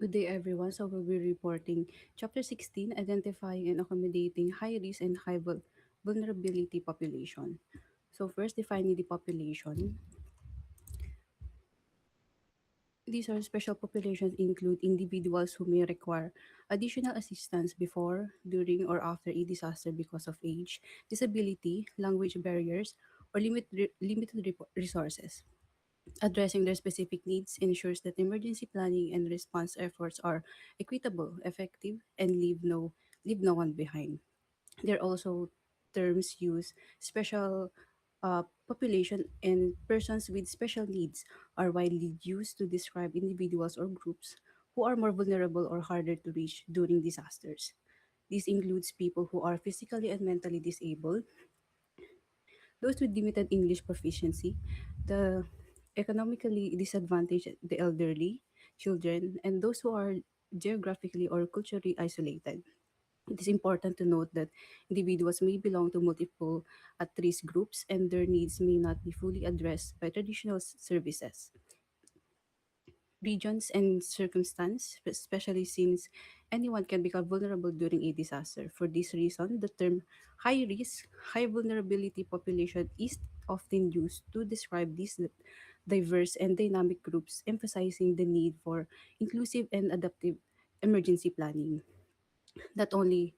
Good day, everyone. So we'll be reporting Chapter 16, Identifying and Accommodating High Risk and High Vulnerability Population. So first, defining the population. These are special populations include individuals who may require additional assistance before, during, or after a disaster because of age, disability, language barriers, or limited resources. Addressing their specific needs ensures that emergency planning and response efforts are equitable, effective, and leave no one behind. There are also terms used special population and persons with special needs are widely used to describe individuals or groups who are more vulnerable or harder to reach during disasters. This includes people who are physically and mentally disabled, those with limited English proficiency, the economically disadvantaged, the elderly, children, and those who are geographically or culturally isolated. It is important to note that individuals may belong to multiple at-risk groups and their needs may not be fully addressed by traditional services. Regions and circumstance, especially since anyone can become vulnerable during a disaster. For this reason, the term high risk, high vulnerability population is often used to describe these diverse and dynamic groups, emphasizing the need for inclusive and adaptive emergency planning. Not only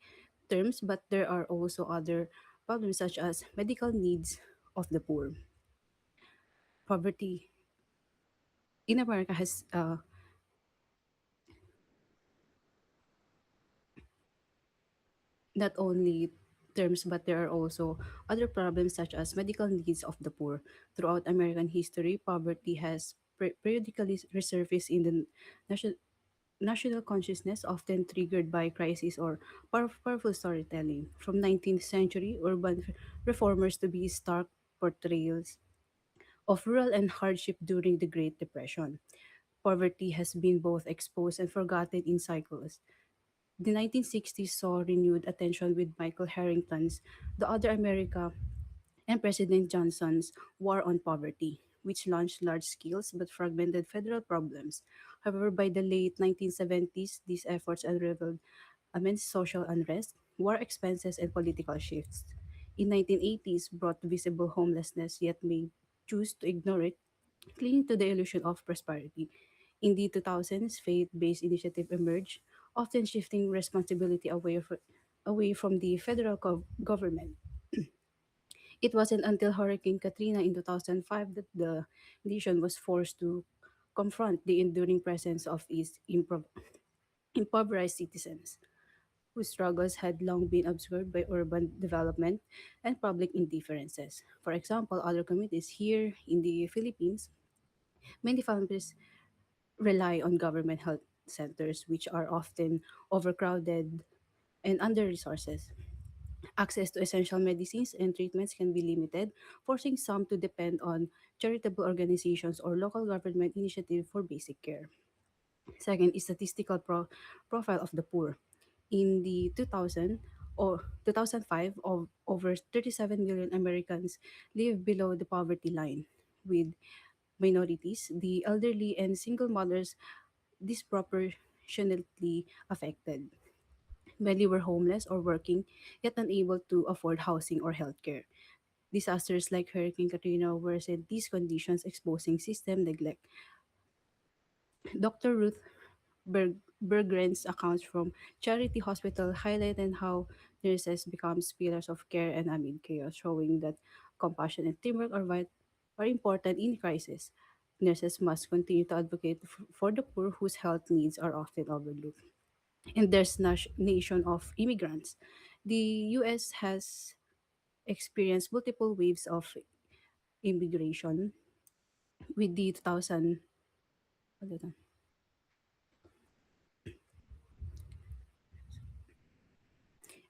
terms, but there are also other problems such as medical needs of the poor. Poverty in America has not only terms, but there are also other problems such as medical needs of the poor. Throughout American history, poverty has periodically resurfaced in the national national consciousness, often triggered by crisis or powerful storytelling. From 19th century urban reformers to be stark portrayals of rural and hardship during the Great Depression. Poverty has been both exposed and forgotten in cycles. The 1960s saw renewed attention with Michael Harrington's The Other America and President Johnson's War on Poverty, which launched large-scale but fragmented federal problems. However, by the late 1970s, these efforts unraveled immense social unrest, war expenses, and political shifts. In 1980s, brought visible homelessness, yet may choose to ignore it, clinging to the illusion of prosperity. In the 2000s, faith-based initiatives emerged, often shifting responsibility away from the federal government. It wasn't until Hurricane Katrina in 2005 that the nation was forced to confront the enduring presence of its impoverished citizens, whose struggles had long been obscured by urban development and public indifferences. For example, other communities here in the Philippines, many families rely on government health centers, which are often overcrowded and under resources. Access to essential medicines and treatments can be limited, forcing some to depend on charitable organizations or local government initiatives for basic care. Second is statistical profile of the poor. In the 2000 or 2005, of over 37 million Americans live below the poverty line, with minorities, the elderly, and single mothers disproportionately affected. Many were homeless or working, yet unable to afford housing or healthcare. Disasters like Hurricane Katrina worsened these conditions, exposing system neglect. Dr. Ruth Berggren's accounts from Charity Hospital highlighted how nurses become pillars of care and amid chaos, showing that compassion and teamwork are important in crisis. Nurses must continue to advocate for the poor whose health needs are often overlooked. And there's nation of immigrants. The U.S. has experienced multiple waves of immigration with the 2000 ano to?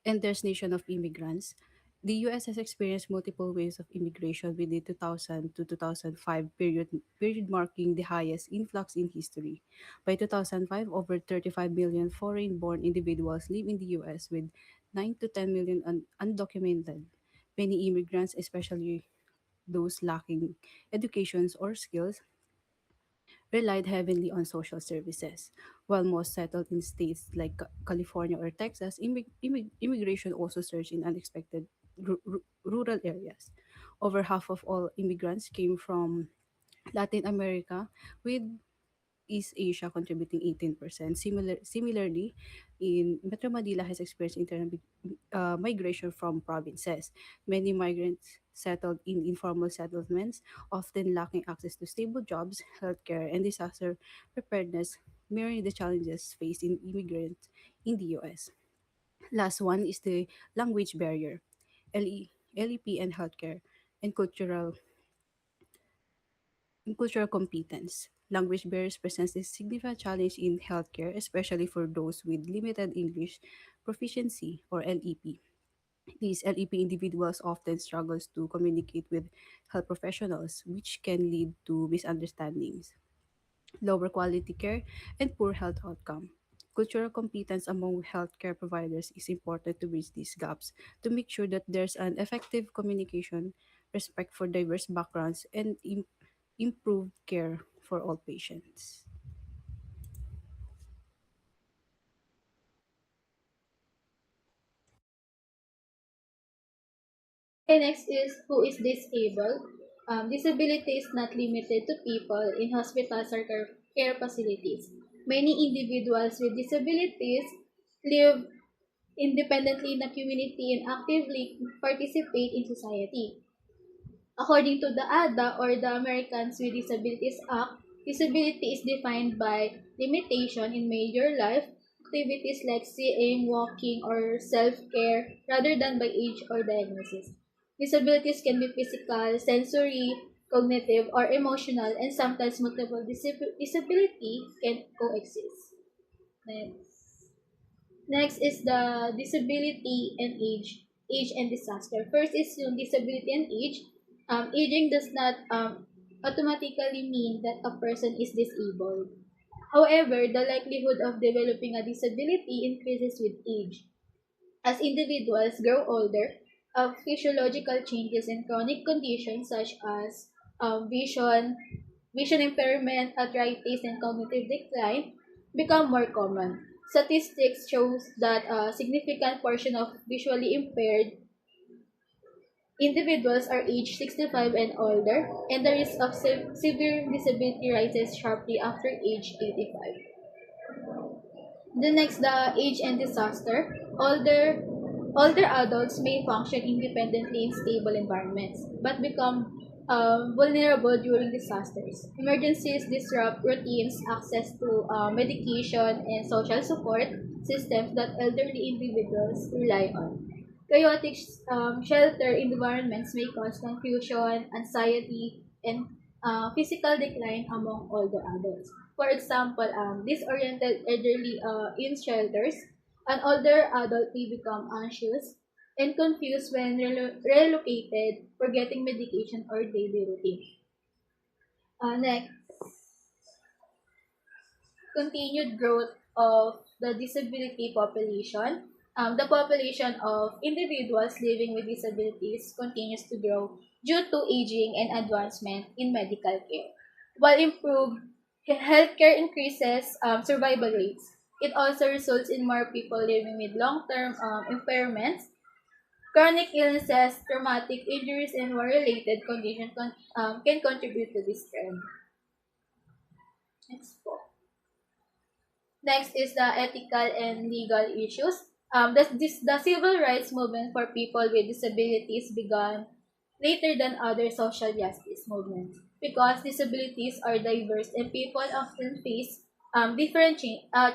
And there's nation of immigrants. The U.S. has experienced multiple waves of immigration with the 2000 to 2005 period marking the highest influx in history. By 2005, over 35 million foreign-born individuals live in the U.S. with 9 to 10 million undocumented. Many immigrants, especially those lacking educations or skills, relied heavily on social services. While most settled in states like California or Texas, immigration also surged in unexpected rural areas. Over half of all immigrants came from Latin America, with East Asia contributing 18%. Similarly, in Metro Manila has experienced internal migration from provinces. Many migrants settled in informal settlements, often lacking access to stable jobs, healthcare, and disaster preparedness, mirroring the challenges faced in immigrants in the US. Last one is the language barrier, LEP and healthcare, and cultural competence. Language barriers presents a significant challenge in healthcare, especially for those with limited English proficiency or LEP. These LEP individuals often struggles to communicate with health professionals, which can lead to misunderstandings, lower quality care, and poor health outcome. Cultural competence among healthcare providers is important to bridge these gaps to make sure that there's an effective communication, respect for diverse backgrounds, and improved care for all patients. Okay, next is who is disabled. Disability is not limited to people in hospitals or care facilities. Many individuals with disabilities live independently in the community and actively participate in society. According to the ADA or the Americans with Disabilities Act, disability is defined by limitation in major life activities like seeing, walking, or self-care rather than by age or diagnosis. Disabilities can be physical, sensory, cognitive, or emotional, and sometimes multiple disability can coexist. Next. Next is the disability and age and disaster. First is yung disability and age. Aging does not automatically mean that a person is disabled. However, the likelihood of developing a disability increases with age. As individuals grow older, physiological changes and chronic conditions such as vision impairment, arthritis, and cognitive decline become more common. Statistics shows that a significant portion of visually impaired individuals are aged 65 and older, and the risk of severe disability rises sharply after age 85. The next, the age and disaster. Older adults may function independently in stable environments, but become vulnerable during disasters. Emergencies disrupt routines, access to medication, and social support systems that elderly individuals rely on. Chaotic shelter environments may cause confusion, anxiety, and physical decline among older adults. For example, disoriented elderly in shelters, an older adult may become anxious and confused when relocated, forgetting medication or daily routine. Next, continued growth of the disability population. The population of individuals living with disabilities continues to grow due to aging and advancement in medical care. While improved healthcare increases survival rates, it also results in more people living with long-term impairments, chronic illnesses, traumatic injuries, and war-related conditions can contribute to this trend. Next po. Next is the ethical and legal issues. The civil rights movement for people with disabilities began later than other social justice movements because disabilities are diverse and people often face different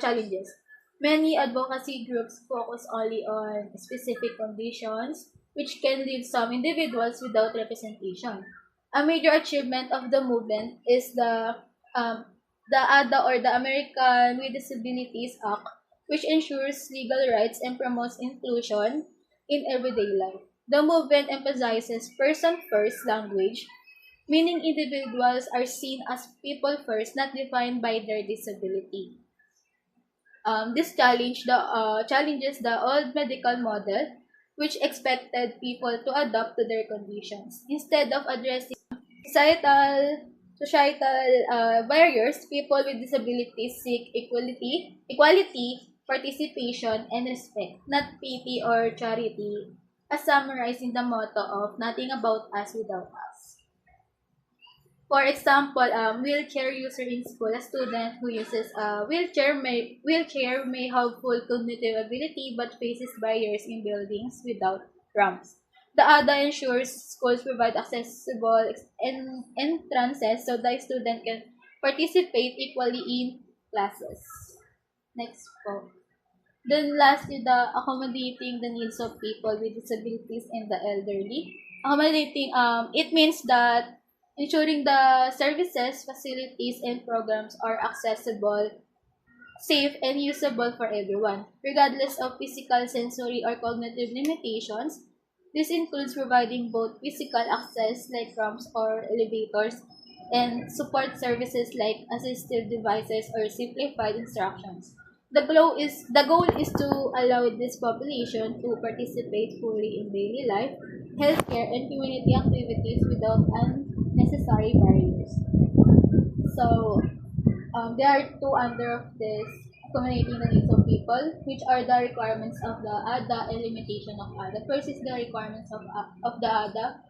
challenges. Many advocacy groups focus only on specific conditions, which can leave some individuals without representation. A major achievement of the movement is um, the ADA or the American with Disabilities Act, which ensures legal rights and promotes inclusion in everyday life. The movement emphasizes person first language, meaning individuals are seen as people first, not defined by their disability. This challenges the old medical model, which expected people to adapt to their conditions. Instead of addressing societal societal barriers, people with disabilities seek equality, participation, and respect, not pity or charity, as summarized in the motto of "Nothing about us without us." For example, wheelchair user in school, a student who uses a wheelchair may have full cognitive ability but faces barriers in buildings without ramps. The ADA ensures schools provide accessible entrances so the student can participate equally in classes. Next po. Then lastly, the accommodating the needs of people with disabilities and the elderly. Accommodating, it means that ensuring the services, facilities, and programs are accessible, safe, and usable for everyone, regardless of physical, sensory, or cognitive limitations. This includes providing both physical access like ramps or elevators and support services like assistive devices or simplified instructions. The goal is to allow this population to participate fully in daily life, healthcare, and community activities without unnecessary barriers. So, there are two under of this accommodating the needs of people, which are the requirements of the ADA and limitation of ADA. First is the requirements of the ADA,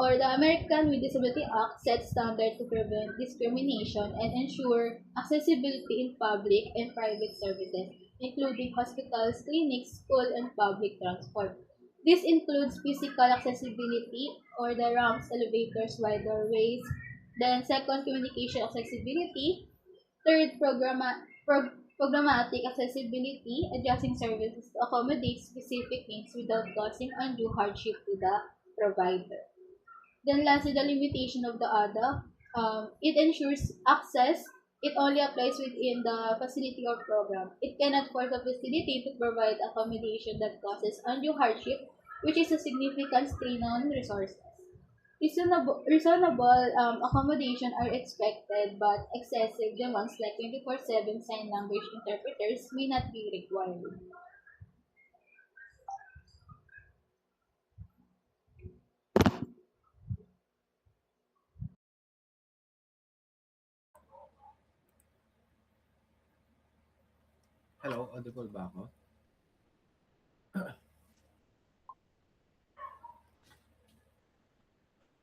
or the American with Disability Act sets standards to prevent discrimination and ensure accessibility in public and private services, including hospitals, clinics, school, and public transport. This includes physical accessibility or the ramps, elevators, wider ways. Then second, communication accessibility. Third, programmatic accessibility, adjusting services to accommodate specific needs without causing undue hardship to the provider. Then lastly, the limitation of the ADA. It ensures access. It only applies within the facility or program. It cannot force a facility to provide accommodation that causes undue hardship, which is a significant strain on resources. Reasonable accommodation are expected, but excessive demands like 24/7 sign language interpreters may not be required. Hello, audible ba ako?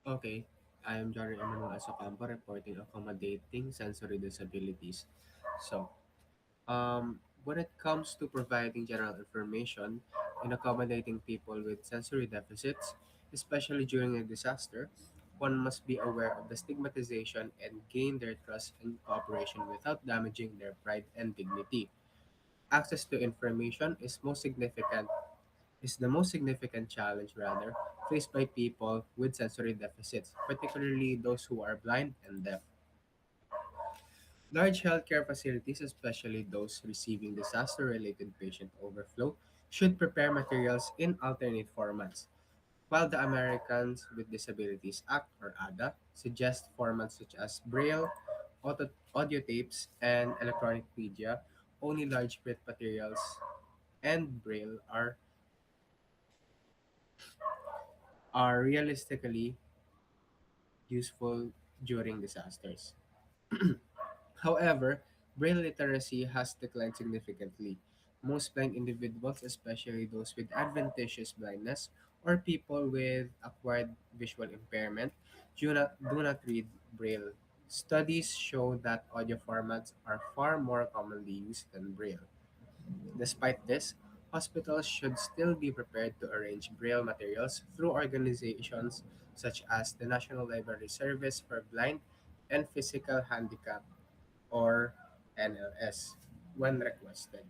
Okay, I am Johnny Emmanuel Asocampo reporting accommodating sensory disabilities. So, when it comes to providing general information and accommodating people with sensory deficits, especially during a disaster, one must be aware of the stigmatization and gain their trust and cooperation without damaging their pride and dignity. Access to information is the most significant challenge rather faced by people with sensory deficits, particularly those who are blind and deaf. Large healthcare facilities, especially those receiving disaster-related patient overflow, should prepare materials in alternate formats. While the Americans with Disabilities Act or ADA suggests formats such as Braille, audio tapes, and electronic media, only large print materials and Braille are realistically useful during disasters. However, braille literacy has declined significantly. Most blind individuals, especially those with adventitious blindness or people with acquired visual impairment, do not read braille. Studies show that audio formats are far more commonly used than braille. Despite this, hospitals should still be prepared to arrange braille materials through organizations such as the National Library Service for Blind and Physical Handicap or NLS when requested.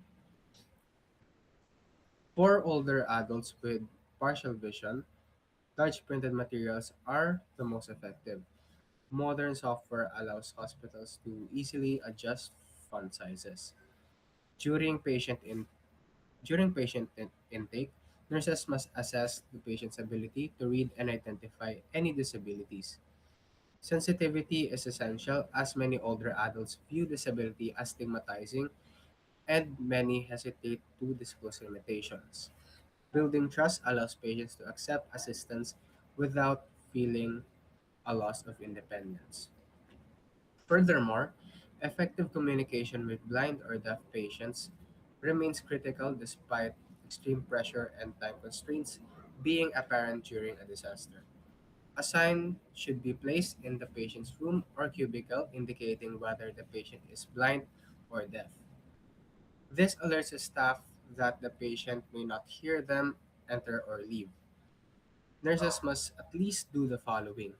For older adults with partial vision, large printed materials are the most effective. Modern software allows hospitals to easily adjust font sizes. During intake, nurses must assess the patient's ability to read and identify any disabilities. Sensitivity is essential as many older adults view disability as stigmatizing and many hesitate to disclose limitations. Building trust allows patients to accept assistance without feeling a loss of independence. Furthermore, effective communication with blind or deaf patients remains critical despite extreme pressure and time constraints being apparent during a disaster. A sign should be placed in the patient's room or cubicle indicating whether the patient is blind or deaf. This alerts the staff that the patient may not hear them enter or leave. Nurses must at least do the following: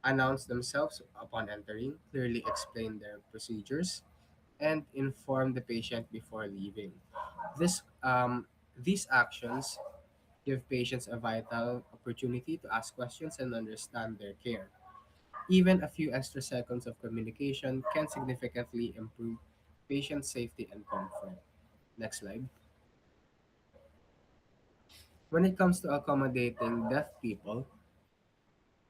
announce themselves upon entering, clearly explain their procedures, and inform the patient before leaving. This, these actions give patients a vital opportunity to ask questions and understand their care. Even a few extra seconds of communication can significantly improve patient safety and comfort. Next slide. When it comes to accommodating deaf people,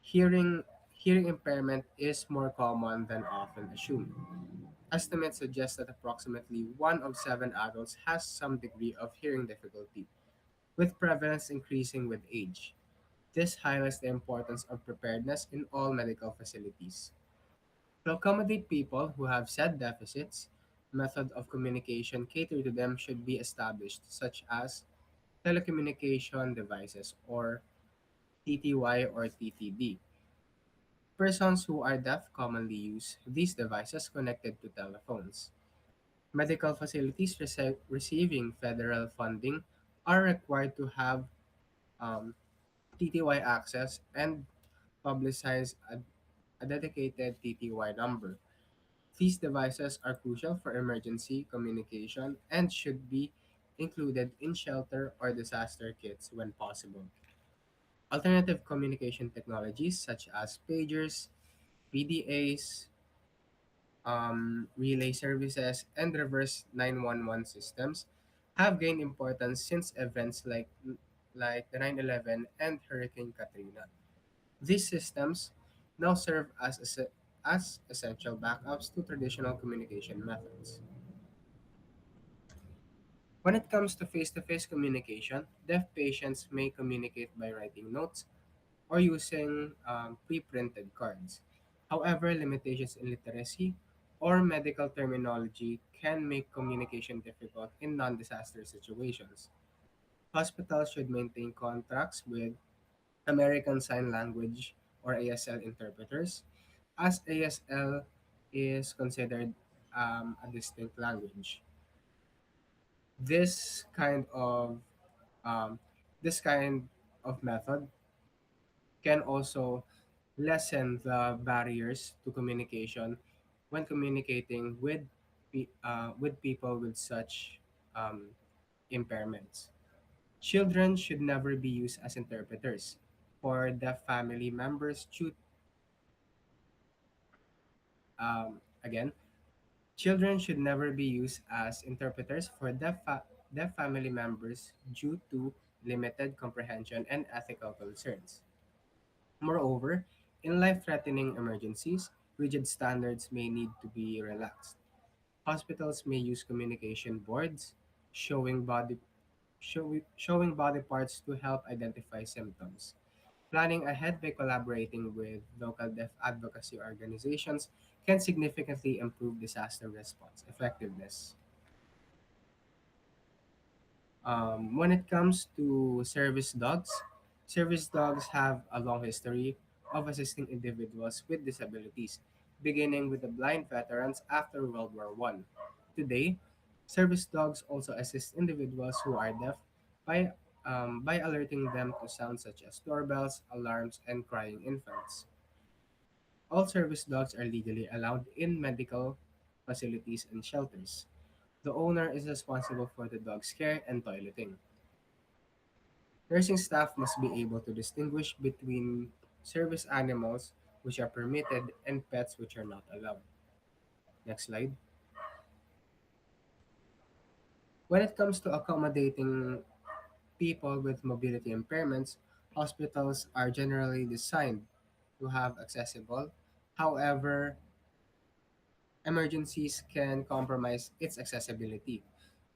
hearing hearing impairment is more common than often assumed. Estimates suggest that approximately 1 of 7 adults has some degree of hearing difficulty, with prevalence increasing with age. This highlights the importance of preparedness in all medical facilities. To accommodate people who have said deficits, method of communication catered to them should be established, such as telecommunication devices or TTY or TTD. Persons who are deaf commonly use these devices connected to telephones. Medical facilities receiving federal funding are required to have um, TTY access and publicize a dedicated TTY number. These devices are crucial for emergency communication and should be included in shelter or disaster kits when possible. Alternative communication technologies such as pagers, PDAs, relay services, and reverse 911 systems have gained importance since events like the 9/11 and Hurricane Katrina. These systems now serve as essential backups to traditional communication methods. When it comes to face communication, deaf patients may communicate by writing notes or using pre printed cards. However, limitations in literacy or medical terminology can make communication difficult in non disaster situations. Hospitals should maintain contracts with American Sign Language or ASL interpreters, as ASL is considered a distinct language. This kind of um, this kind of method can also lessen the barriers to communication when communicating with people with such um, impairments. Children should never be used as interpreters for deaf family members. Again, children should never be used as interpreters for deaf family members due to limited comprehension and ethical concerns. Moreover, in life-threatening emergencies, rigid standards may need to be relaxed. Hospitals may use communication boards showing showing body parts to help identify symptoms. Planning ahead by collaborating with local deaf advocacy organizations can significantly improve disaster response effectiveness. When it comes to service dogs have a long history of assisting individuals with disabilities, beginning with the blind veterans after World War One. Today, service dogs also assist individuals who are deaf by alerting them to sounds such as doorbells, alarms, and crying infants. All service dogs are legally allowed in medical facilities and shelters. The owner is responsible for the dog's care and toileting. Nursing staff must be able to distinguish between service animals, which are permitted, and pets, which are not allowed. Next slide. When it comes to accommodating people with mobility impairments, hospitals are generally designed to have accessible. However, emergencies can compromise its accessibility.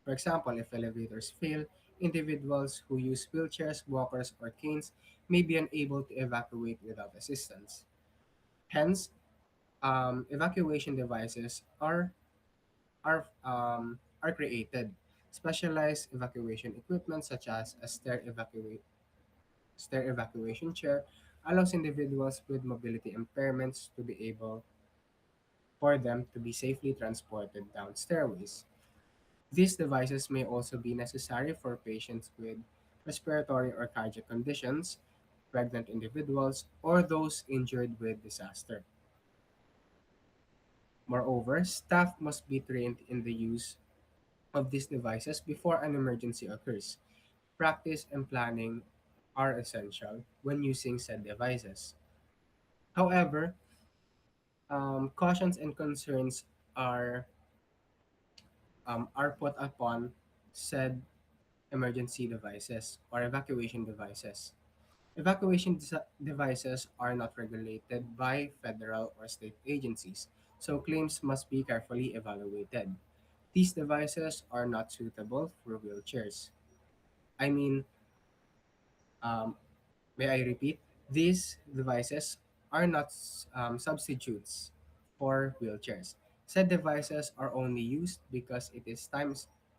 For example, if elevators fail, individuals who use wheelchairs, walkers, or canes may be unable to evacuate without assistance. Hence, Evacuation devices are created. Specialized evacuation equipment such as a stair evacuation chair allows individuals with mobility impairments to be able for them to be safely transported down stairways. These devices may also be necessary for patients with respiratory or cardiac conditions, pregnant individuals, or those injured with disaster. Moreover, staff must be trained in the use of these devices before an emergency occurs. Practice and planning are essential when using said devices. However, cautions and concerns are are put upon said emergency devices or evacuation devices. Devices are not regulated by federal or state agencies, so claims must be carefully evaluated. These devices are not suitable for wheelchairs. I mean, um, may I repeat? These devices are not substitutes for wheelchairs. Said devices are only used because it is time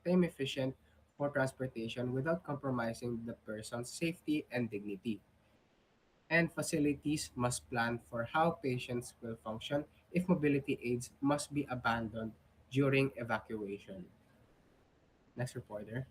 efficient for transportation without compromising the person's safety and dignity. And facilities must plan for how patients will function if mobility aids must be abandoned during evacuation. Next reporter.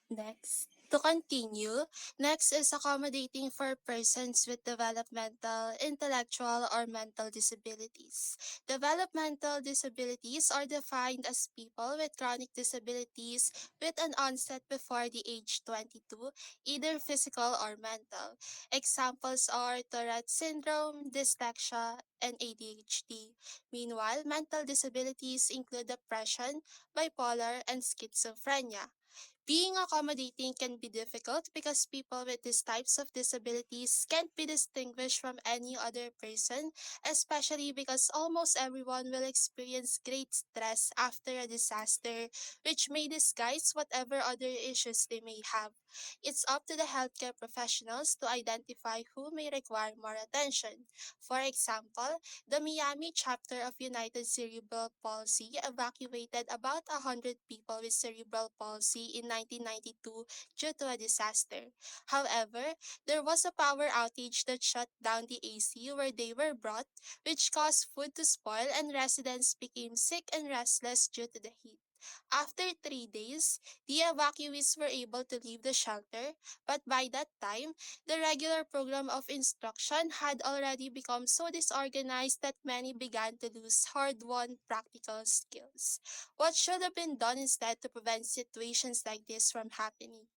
Next. To continue, next is accommodating for persons with developmental, intellectual, or mental disabilities. Developmental disabilities are defined as people with chronic disabilities with an onset before the age 22, either physical or mental. Examples are Tourette syndrome, dyslexia, and ADHD. Meanwhile, mental disabilities include depression, bipolar, and schizophrenia. Being accommodating can be difficult because people with these types of disabilities can't be distinguished from any other person, especially because almost everyone will experience great stress after a disaster, which may disguise whatever other issues they may have. It's up to the healthcare professionals to identify who may require more attention. For example, the Miami chapter of United Cerebral Palsy evacuated about 100 people with cerebral palsy in 1992 due to a disaster. However, there was a power outage that shut down the AC where they were brought, which caused food to spoil and residents became sick and restless due to the heat. After 3 days, the evacuees were able to leave the shelter, but by that time, the regular program of instruction had already become so disorganized that many began to lose hard won practical skills. What should have been done instead to prevent situations like this from happening?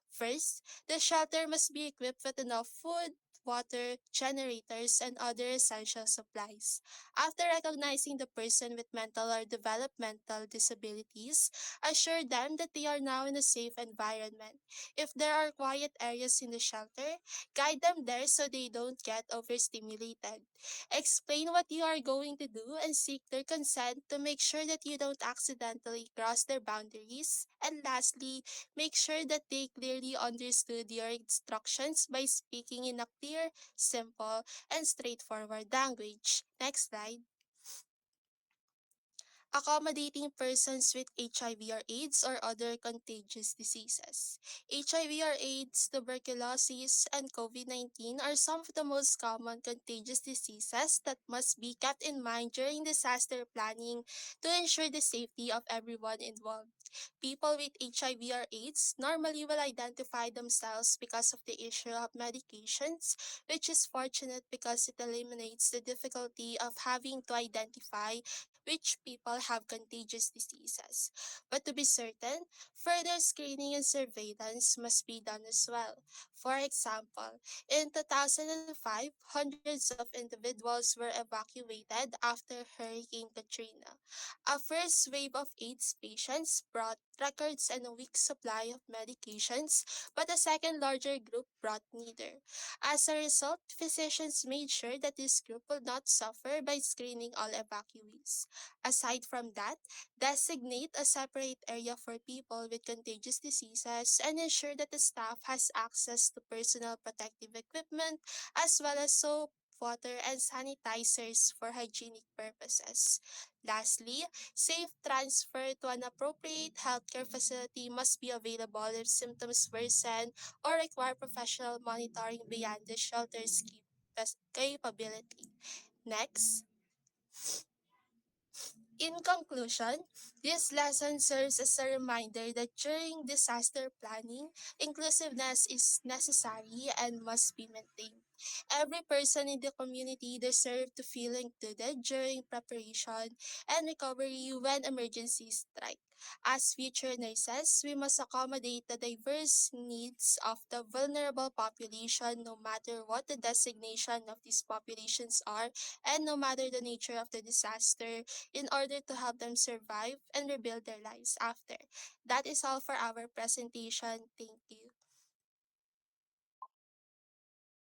First, the shelter must be equipped with enough food, water, generators, and other essential supplies. After recognizing the person with mental or developmental disabilities, assure them that they are now in a safe environment. If there are quiet areas in the shelter, guide them there so they don't get overstimulated. Explain what you are going to do and seek their consent to make sure that you don't accidentally cross their boundaries. And lastly, make sure that they clearly understood your instructions by speaking in a clear, simple, and straightforward language. Next slide. Accommodating persons with HIV or AIDS or other contagious diseases. HIV or AIDS, tuberculosis, and COVID 19 are some of the most common contagious diseases that must be kept in mind during disaster planning to ensure the safety of everyone involved. People with HIV or AIDS normally will identify themselves because of the issue of medications, which is fortunate because it eliminates the difficulty of having to identify which people have contagious diseases. But to be certain, further screening and surveillance must be done as well. For example, in 2005, hundreds of individuals were evacuated after Hurricane Katrina. A first wave of AIDS patients brought records and a weak supply of medications, but a second larger group brought neither. As a result, physicians made sure that this group would not suffer by screening all evacuees. Aside from that, designate a separate area for people with contagious diseases and ensure that the staff has access to personal protective equipment as well as soap, water, and sanitizers for hygienic purposes. Lastly, safe transfer to an appropriate healthcare facility must be available if symptoms worsen or require professional monitoring beyond the shelter's capability. Next, in conclusion, this lesson serves as a reminder that during disaster planning, inclusiveness is necessary and must be maintained. Every person in the community deserves to feel included during preparation and recovery when emergencies strike. As future nurses, we must accommodate the diverse needs of the vulnerable population no matter what the designation of these populations are and no matter the nature of the disaster in order to help them survive and rebuild their lives after. That is all for our presentation. Thank you.